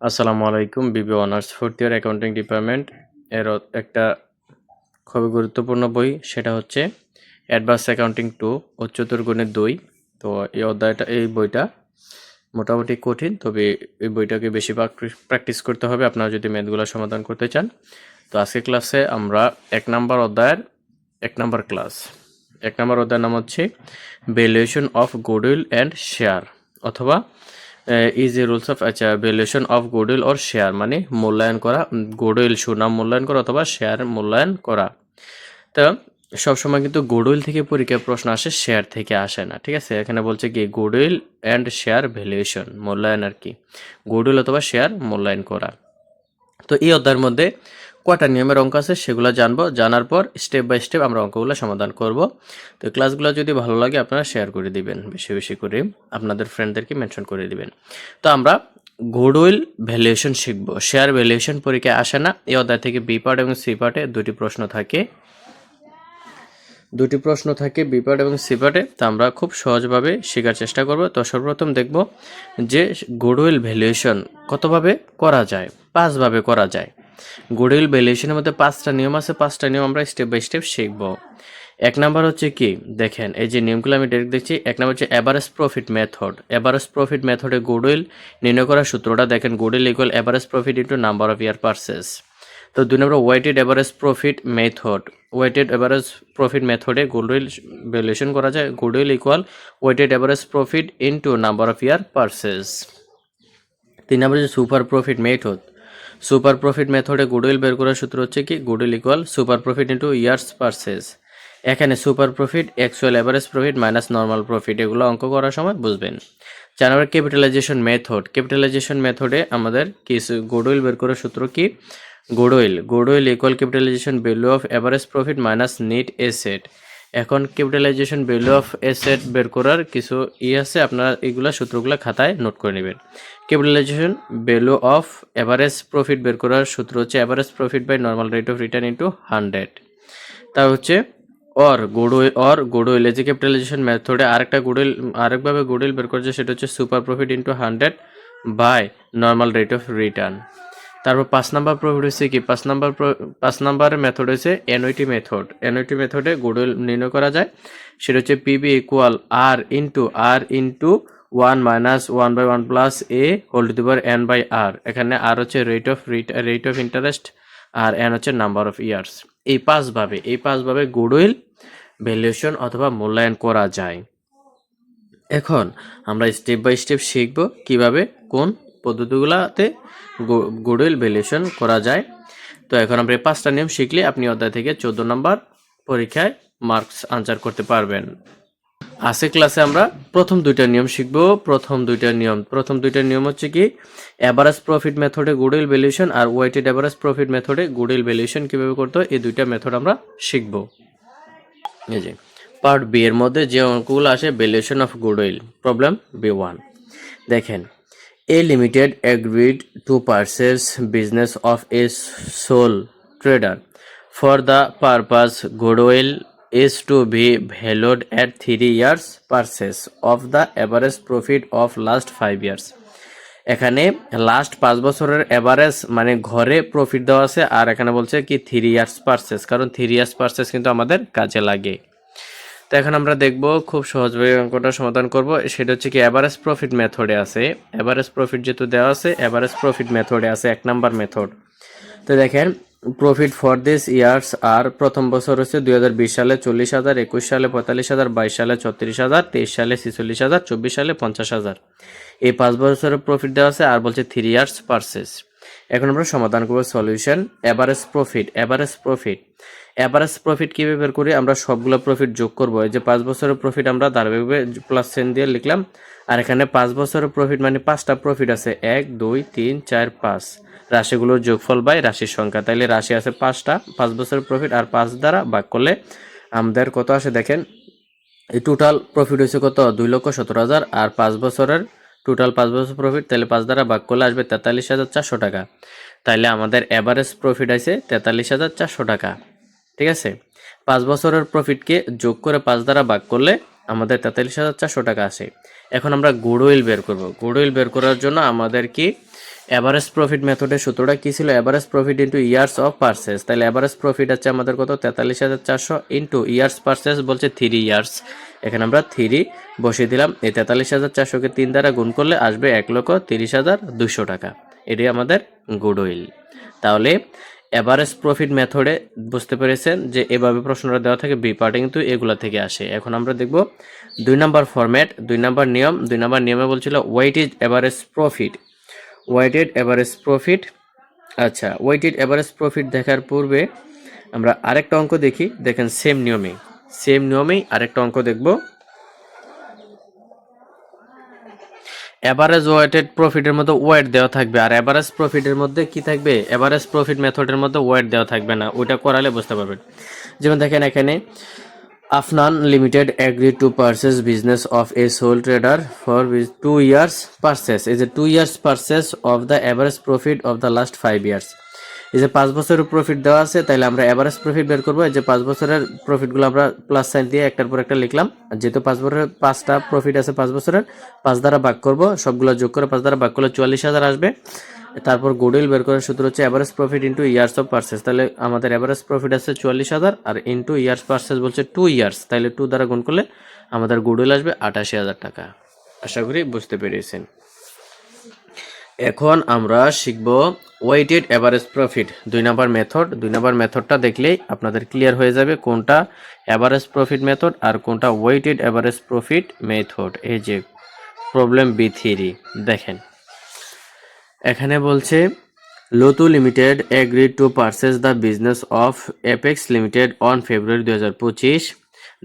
আসসালামু আলাইকুম। বিবি honours fourth year accounting department এর একটা খুবই গুরুত্বপূর্ণ বই, সেটা হচ্ছে অ্যাডভান্স অ্যাকাউন্টিং 2 উচ্চতর গণিত 2। তো এই বইটা মোটামুটি কঠিন, তবে এই বইটাকে বেশি প্র্যাকটিস করতে হবে আপনারা যদি ম্যাথগুলো সমাধান করতে চান। তো আজকে ক্লাসে আমরা 1 নাম্বার অধ্যায়ের 1 নাম্বার ক্লাস। 1 নাম্বার অধ্যায়ের নাম হচ্ছে valuation of goodwill and share, অথবা easy rules of valuation of goodwill or share, মানে মূল্যায়ন করা, গুডউইল সুনাম মূল্যায়ন করা অথবা শেয়ার মূল্যায়ন করা। তো সবসময় কিন্তু গুডউইল থেকে পরীক্ষায় প্রশ্ন আসে, শেয়ার থেকে আসে না, ঠিক আছে। এখানে বলছে কি গুডউইল অ্যান্ড শেয়ার ভ্যালুয়েশন, মূল্যায়ন আর কি, গুডউইল অথবা শেয়ার মূল্যায়ন করা। তো এই অধ্যায়ের মধ্যে কয়টা নিয়মের অঙ্ক আছে সেগুলো জানবো, জানার পর স্টেপ বাই স্টেপ আমরা অঙ্কগুলো সমাধান করব। তো ক্লাসগুলো যদি ভালো লাগে আপনারা শেয়ার করে দিবেন, বেশি বেশি করে আপনাদের ফ্রেন্ডদেরকে মেনশন করে দিবেন। তো আমরা গুডউইল ভ্যালুয়েশন শিখব, শেয়ার ভ্যালুয়েশন পরীক্ষায় আসে না। এই অধ্যায় থেকে বি পার্ট এবং সি পার্টে দুটি প্রশ্ন থাকে, বি পার্ট এবং সি পার্টে। তা আমরা খুব সহজভাবে শেখার চেষ্টা করব। তো সর্বপ্রথম দেখব যে গুডউইল ভ্যালুয়েশন কতভাবে করা যায়। 5 ভাবে করা যায়। গুডউইল ভ্যালুয়েশনের মধ্যে 5টা নিয়ম আছে, 5টা নিয়ম আমরা স্টেপ বাই স্টেপ শিখব। 1 নাম্বার হচ্ছে কি, দেখেন এই যে নিয়মগুলো আমি ডাইরেক্ট দেখছি। 1 নাম্বার হচ্ছে average profit method. Average profit মেথডে গুডউইল নির্ণয় করার সূত্রটা দেখেন, goodwill equal average profit into number of year purchase. তো 2 number weighted average profit method. Weighted average profit মেথডে গুডউইল ভ্যালুয়েশন করা যায়, goodwill equal weighted average profit into number of year purchase. 3 number হচ্ছে super profit method. Super profit মেথডে goodwill বের করার সূত্র হচ্ছে কি, goodwill equal super profit into years purchase. এখানে super profit, actual average profit minus normal profit, এগুলো অঙ্ক করার সময় বুঝবেন। 4 নম্বর ক্যাপিটালাইজেশন মেথড। ক্যাপিটালাইজেশন মেথডে আমাদের কি গুডউইল বের করার সূত্র কি, goodwill equal capitalization value of average profit minus net asset. এখন ক্যাপিটালাইজেশন ভ্যালু অফ এসেট বের করার কিছু আছে, আপনারা এগুলা সূত্রগুলো খাতায় নোট করে নেবেন। Capitalization value of average profit বের করার সূত্র হচ্ছে average profit by normal rate of return into 100। তা হচ্ছে গুডউইল যে ক্যাপিটালাইজেশন মেথডে আরেকভাবে গুডউইল বের করছে, সেটা হচ্ছে super profit into 100 by normal rate of return. তারপর 5 নাম্বার প্রফিট হচ্ছে কি, 5 নাম্বার মেথড হচ্ছে এনওইটি মেথড। এনওইটি মেথডে গুডউইল নির্ণয় করা যায়, সেটা হচ্ছে PB equal R into 1 minus 1 by 1 plus a whole to the power N by R. এখানে আর হচ্ছে রেট অফ ইন্টারেস্ট, আর এন হচ্ছে নাম্বার অফ ইয়ার্স। এই 5 ভাবে গুডউইল ভ্যালুয়েশন অথবা মূল্যায়ন করা যায়। এখন আমরা স্টেপ বাই স্টেপ শিখব কিভাবে কোন পদ্ধতিগুলোতে গুডউইল ভ্যালুয়েশন করা যায়। তো এখন আমরা এই 5টা নিয়ম শিখলে আপনি অধ্যায় থেকে 14 নম্বর পরীক্ষায় মার্কস আনসার করতে পারবেন। আজকে ক্লাসে আমরা প্রথম দুইটা নিয়ম শিখব। প্রথম দুইটা নিয়ম হচ্ছে কি, এভারেজ প্রফিট মেথডে গুডউইল ভ্যালুয়েশন আর ওয়েটেড এভারেজ প্রফিট মেথডে গুডউইল ভ্যালুয়েশন কিভাবে করতে হয়, এই দুইটা মেথড আমরা শিখব। এই যে পার্ট বি এর মধ্যে যে অঙ্কগুলো আসে, valuation of goodwill, problem B1। দেখেন, A limited agreed to purchase business of a sole trader for the purpose goodwill is to be valued at 3 years purchase of the average profit of last 5 years। এখানে last 5 বছরের average মানে ঘরে profit দেওয়া আছে, আর এখানে বলছে কি 3 years purchase, কারণ 3 ইয়ার্স পারচেস কিন্তু আমাদের কাজে লাগে। তো এখন আমরা দেখব খুব সহজভাবে অঙ্কটা সমাধান করব। সেটা হচ্ছে কি এভারেজ প্রফিট মেথডে আছে, এভারেজ প্রফিট যেহেতু দেওয়া আছে, এভারেজ প্রফিট মেথডে আছে 1 নাম্বার মেথড। তো দেখেন, প্রফিট ফর দিস ইয়ার্স আর প্রথম বছর হচ্ছে 2020 সালে 40,000, 21 সালে 45,000, 22 সালে 36,000, 23 সালে 46,000, 24 সালে 50,000। এই 5 বছরের প্রফিট দেওয়া আছে, আর বলছে 3 ইয়ার্স পারচেস। এখন আমরা সমাধান করব সলিউশন। এভারেজ প্রফিট কিভাবে বের করি, আমরা সবগুলো প্রফিট যোগ করব। এই যে 5 বছরের প্রফিট আমরা ধারাবাহিকভাবে প্লাস চিহ্ন দিয়ে লিখলাম, আর এখানে 5 বছরের প্রফিট মানে 5টা প্রফিট আছে, 1 2 3 4 5, রাশিগুলোর যোগফল বাই রাশির সংখ্যা। তাইলে রাশি আছে 5টা, 5 বছরের প্রফিট আর 5 দ্বারা ভাগ করলে আমাদের কত আসে দেখেন, এই টোটাল প্রফিট হয়েছে কত, 2,17,000, আর 5 বছরের টোটাল 5 বছর প্রফিট, তাহলে 5 দ্বারা ভাগ করলে আসবে 43,400 টাকা। তাইলে আমাদের এভারেজ প্রফিট আছে 43,400 টাকা, ঠিক আছে। 5 বছরের প্রফিটকে যোগ করে 5 দ্বারা ভাগ করলে আমাদের 43,400 টাকা আসে। এখন আমরা গুডউইল বের করব। গুডউইল বের করার জন্য আমাদের কি এভারেজ প্রফিট মেথডের সূত্রটা কি ছিল? Average profit into years of purchase. তাহলে এভারেজ প্রফিট আছে আমাদের কত? 43,400 ইন্টু ইয়ার্স পারচেস বলছে 3 ইয়ার্স। এখানে আমরা 3 বসিয়ে দিলাম। এই 43,400-কে 3 দ্বারা গুণ করলে আসবে 1,30,200 টাকা। এটি আমাদের গুডউইল। তাহলে এভারেজ প্রফিট মেথডে বুঝতে পেরেছেন যে এভাবে প্রশ্নটা দেওয়া থাকে, বি পার্টে কিন্তু এগুলা থেকে আসে। এখন আমরা দেখব 2 নাম্বার ফরম্যাট, 2 নাম্বার নিয়ম। 2 নাম্বার নিয়মে বলছিল weighted average profit. Weighted average profit, আচ্ছা ওয়েটেড এভারেজ প্রফিট দেখার পূর্বে আমরা আরেকটা অঙ্ক দেখি। দেখেন সেম নিয়মেই আরেকটা অঙ্ক দেখব। এভারেজ ওয়েটেড প্রফিটের মধ্যে ওয়েট দেওয়া থাকবে, আর এভারেজ প্রফিটের মধ্যে কি থাকবে? এভারেজ প্রফিট মেথডের মধ্যে ওয়েট দেওয়া থাকবে না। ওইটা করালে বুঝতে পারবেন। যেমন দেখেন এখানে Afnan limited agree to purchase business of a sole trader for 2 years purchase. এই যে 2 years purchase of the average profit of the last 5 years. এই যে 5 বছরের প্রফিট দেওয়া আছে, তাহলে আমরা এভারেজ প্রফিট বের করবো। এই যে 5 বছরের প্রফিটগুলো আমরা প্লাস সাইন দিয়ে একটার পর একটা লিখলাম। যেহেতু 5 বছরের 5টা প্রফিট আছে 5 বছরের, 5 দ্বারা ভাগ করব, সবগুলো যোগ করে 5 দ্বারা ভাগ করলে 44,000 আসবে। তারপর গুডউইল বের করার সূত্র হচ্ছে average profit into years of purchase. তাহলে আমাদের এভারেজ প্রফিট আছে 44,000 আর ইন্টু ইয়ার্স পারচেস বলছে 2 ইয়ার্স, তাহলে 2 দ্বারা গুণ করলে আমাদের গুডউইল আসবে 88,000 টাকা। আশা করি বুঝতে পেরেছেন। এখন আমরা শিখব weighted average profit 2 number method. 2 number মেথডটা দেখলেই আপনাদের ক্লিয়ার হয়ে যাবে কোনটা এভারেজ প্রফিট মেথড আর কোনটা ওয়েটেড এভারেজ প্রফিট মেথড। এই যে প্রবলেম B3 দেখেন এখানে বলছে লোতু limited agreed to purchase the business of Apex limited on February 2025।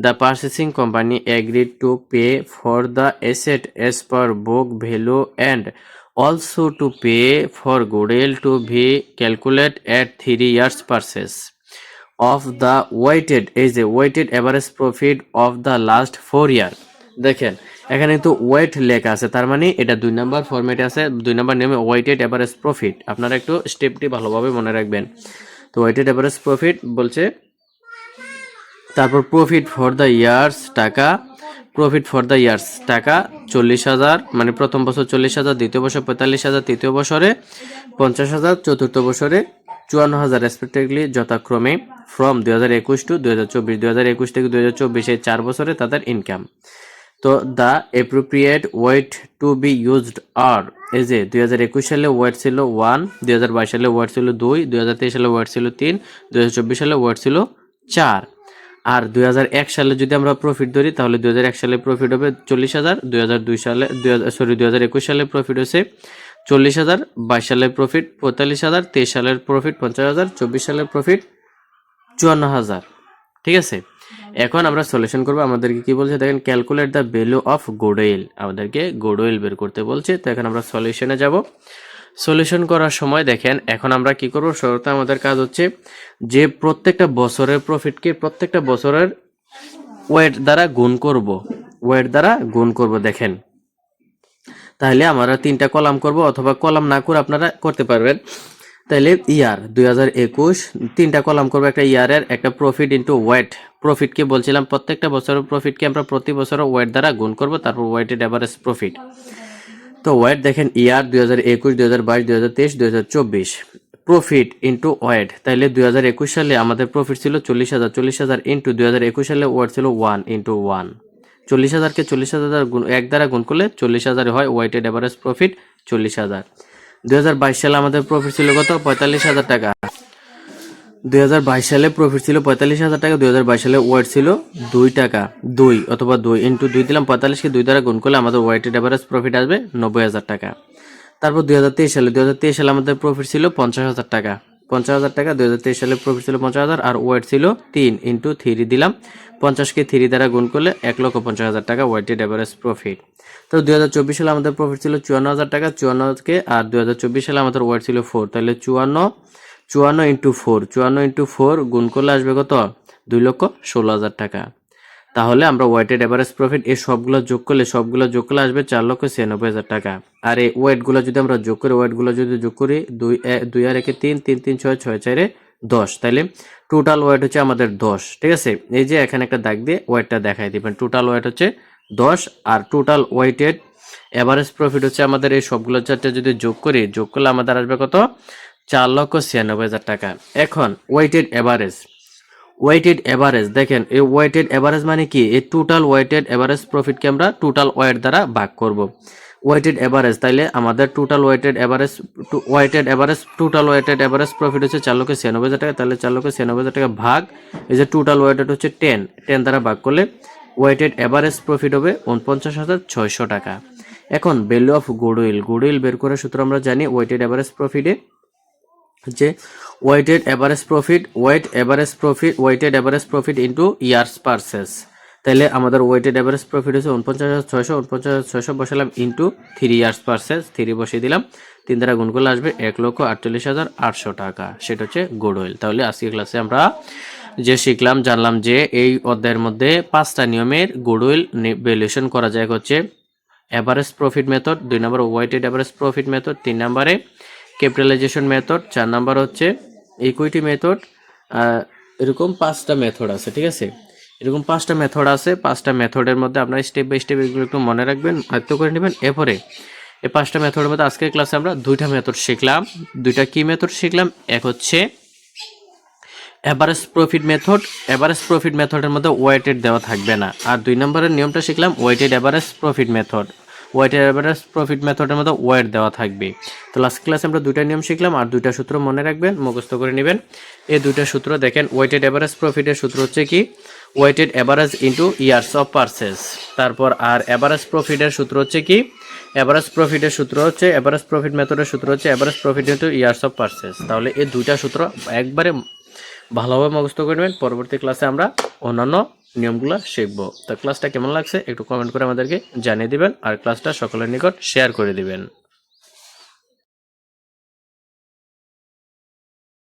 The purchasing company agreed to pay for the asset as per book value and also to pay for goodwill to be calculated at 3 years purchase of the weighted average profit of the last 4 year। দেখেন এখানে কিন্তু wait লেখা আছে, তার মানে এটা 2 number ফরম্যাটে আছে। 2 নাম্বার নিয়মে ওয়েটেড এভারেজ প্রফিট। আপনারা একটু স্টেপটি ভালোভাবে মনে রাখবেন। তো ওয়েটেড এভারেজ প্রফিট বলছে, তারপর প্রফিট ফর দ্য ইয়ার্স টাকা, প্রফিট ফর দ্য ইয়ার্স টাকা 40,000, মানে প্রথম বছর 40,000, দ্বিতীয় বছর 45,000, তৃতীয় বছরে 50,000, চতুর্থ বছরে 54,000 রেসপেক্টিভলি যথাক্রমে ফ্রম 2021 টু 2024। 2021 থেকে 2024 এই 4 বছরে তাদের ইনকাম। তো the appropriate weight to be used are, এই যে 2021 সালে ওয়েট ছিল 1, 2022 সালে ওয়েট ছিল 2, 2023 সালে ওয়েট ছিল 3, 2024 সালে ওয়েট ছিল 4। আর 2001 সালে যদি আমরা প্রফিট ধরি তাহলে 2001 সালে প্রফিট হবে 40,000, 2021 সালে প্রফিট হচ্ছে 40,000, 22 সালের প্রফিট 45,000, 23 সালের প্রফিট 50,000, 24 সালের প্রফিট 54,000। ঠিক আছে, এখন আমরা সলিউশন করব। আমাদেরকে কি বলছে দেখেন, calculate the value of goodwill. আমাদেরকে গুডউইল বের করতে বলছে। তো এখন আমরা সলিউশনে যাব। সলিউশন করার সময় দেখেন এখন আমরা কি করব, শুরুতে আমাদের কাজ হচ্ছে যে প্রত্যেকটা বছরের প্রফিটকে প্রত্যেকটা বছরের ওয়েট দ্বারা গুণ করব। দেখেন তাহলে আমরা 3টা কলাম করব, অথবা কলাম না করে আপনারা করতে পারবেন। তাহলে ইয়ার 2021 3টা কলাম করবো, একটা ইয়ারের, একটা প্রফিট ইন্টু ওয়েট। প্রফিটকে বলছিলাম প্রত্যেকটা বছরের প্রফিটকে আমরা প্রতি বছর ওয়েট দ্বারা গুণ করব, তারপর ওয়েটেড এভারেজ প্রফিট। তো ওয়েট দেখেন ইয়ার 2021, 2022, 2023, 2024 প্রফিট ইন্টু ওয়েট। তাইলে 2021 সালে আমাদের প্রফিট ছিল 40,000, 40,000 ইন্টু 2021 সালে ওয়েট ছিল 1 ইন্টু 1। 40,000-কে 40,000 1 দ্বারা গুণ করলে 40,000 হয় ওয়েটেড এভারেজ প্রফিট 40,000। 2022 সালে আমাদের প্রফিট ছিল কত? 45,000 টাকা। 2022 সালে প্রফিট ছিল 45,000 টাকা। 2022 সালে ওয়েট ছিল 2 টাকা, 2 অথবা 2 ইন্টু 2 দিলাম, 45-কে 2 দ্বারা গুণ করলে আমাদের ওয়েটেড এভারেজ প্রফিট আসবে 90,000 টাকা। তারপর 2023 সালে আমাদের প্রফিট ছিল 50,000 টাকা। 50,000 টাকা 2023 সালে প্রফিট ছিল 50,000 আর ওয়েট ছিল 3 ইন্টু 3 দিলাম, 50-কে 3 দ্বারা গুণ করলে 1,50,000 টাকা ওয়েটেড এভারেজ প্রফিট। তো 2024 সালে আমাদের প্রফিট ছিল 54,000 টাকা। 54-কে আর 2024 সালে আমাদের ওয়েট ছিল 4, তাহলে 54 ইন্টু 4 গুণ করলে আসবে কত? 2,16,000 টাকা। তাহলে আমরা ওয়েটেড এভারেজ প্রফিট এই সবগুলো যোগ করলে আসবে 4,96,000 টাকা। আর এই ওয়েটগুলো যদি আমরা যোগ করি 2 আর 1 3, 3 3 6 6 4 10, তাহলে টোটাল ওয়েট হচ্ছে আমাদের 10। ঠিক আছে, এই যে এখানে একটা দাগ দিয়ে ওয়েটটা দেখাই দিবেন। টোটাল ওয়েট হচ্ছে 10 আর টোটাল ওয়েটেড এভারেজ প্রফিট হচ্ছে আমাদের এই সবগুলো চারটে যদি যোগ করলে আমাদের আসবে কত 4,96,000 টাকা। এখন ওয়েটেড এভারেজ দেখেন, এই ওয়েটেড এভারেজ মানে কি, এই টোটাল ওয়েটেড এভারেজ প্রফিটকে আমরা টোটাল ওয়েট দ্বারা ভাগ করব। ওয়েটেড এভারেজ, তাইলে আমাদের টোটাল ওয়েটেড এভারেজ প্রফিট হচ্ছে 4,96,000 টাকা। তাহলে 4,96,000 টাকা ভাগ এই যে টোটাল ওয়েটেড হচ্ছে 10 দ্বারা ভাগ করলে ওয়েটেড এভারেজ প্রফিট হবে 49,600 টাকা। এখন ভ্যালু অফ গুডউইল বের করার সূত্র আমরা জানি, ওয়েটেড এভারেজ প্রফিটে যে weighted average profit into years purchase. তাহলে আমাদের ওয়েটেড এভারেজ প্রফিট হচ্ছে 49,600 বসালাম ইন্টু 3 ইয়ার্স পারচেস, 3 বসিয়ে দিলাম, 3 দ্বারা গুণ করলে আসবে 1,48,800 টাকা। সেটা হচ্ছে গুডউইল। তাহলে আজকে ক্লাসে আমরা যে জানলাম যে এই অধ্যায়ের মধ্যে 5টা নিয়মের গুডউইল ভ্যালুয়েশন করা যায় হচ্ছে average profit method, 2 number weighted average profit method, 3 নম্বরে ক্যাপিটালাইজেশন মেথড, 4 নাম্বার হচ্ছে ইকুইটি মেথড। এরকম 5টা মেথড আছে, ঠিক আছে? এরকম 5টা মেথড আছে। 5টা মেথডের মধ্যে আপনারা স্টেপ বাই স্টেপ এগুলো একটু মনে রাখবেন, আয়ত্ত করে নেবেন। এরপরে এই 5টা মেথডের মধ্যে আজকের ক্লাসে আমরা 2টা মেথড শিখলাম। 2টা কি মেথড শিখলাম? এক হচ্ছে এভারেজ প্রফিট মেথডের মধ্যে ওয়েটেড দেওয়া থাকবে না। আর 2 নম্বরের নিয়মটা শিখলাম ওয়েটেড এভারেজ প্রফিট মেথডের মধ্যে ওয়েট দেওয়া থাকবে। তো লাস্ট ক্লাসে আমরা 2টা নিয়ম শিখলাম আর 2টা সূত্র মনে রাখবেন, মুখস্থ করে নেবেন। এই 2টা সূত্র দেখেন, ওয়েটেড এভারেজ প্রফিটের সূত্র হচ্ছে কি, weighted average into years of purchase. তারপর আর এভারেজ প্রফিটের সূত্র হচ্ছে কি, এভারেজ প্রফিট মেথডের সূত্র হচ্ছে average profit into years of purchase. তাহলে এই 2টা সূত্র একবারে ভালোভাবে মুখস্থ করে নেবেন। পরবর্তী ক্লাসে আমরা অন্যান্য নিয়মগুলো শিখবো। তো ক্লাসটা কেমন লাগছে একটু কমেন্ট করে আমাদেরকে জানিয়ে দিবেন আর ক্লাসটা সকলের নিকট শেয়ার করে দিবেন।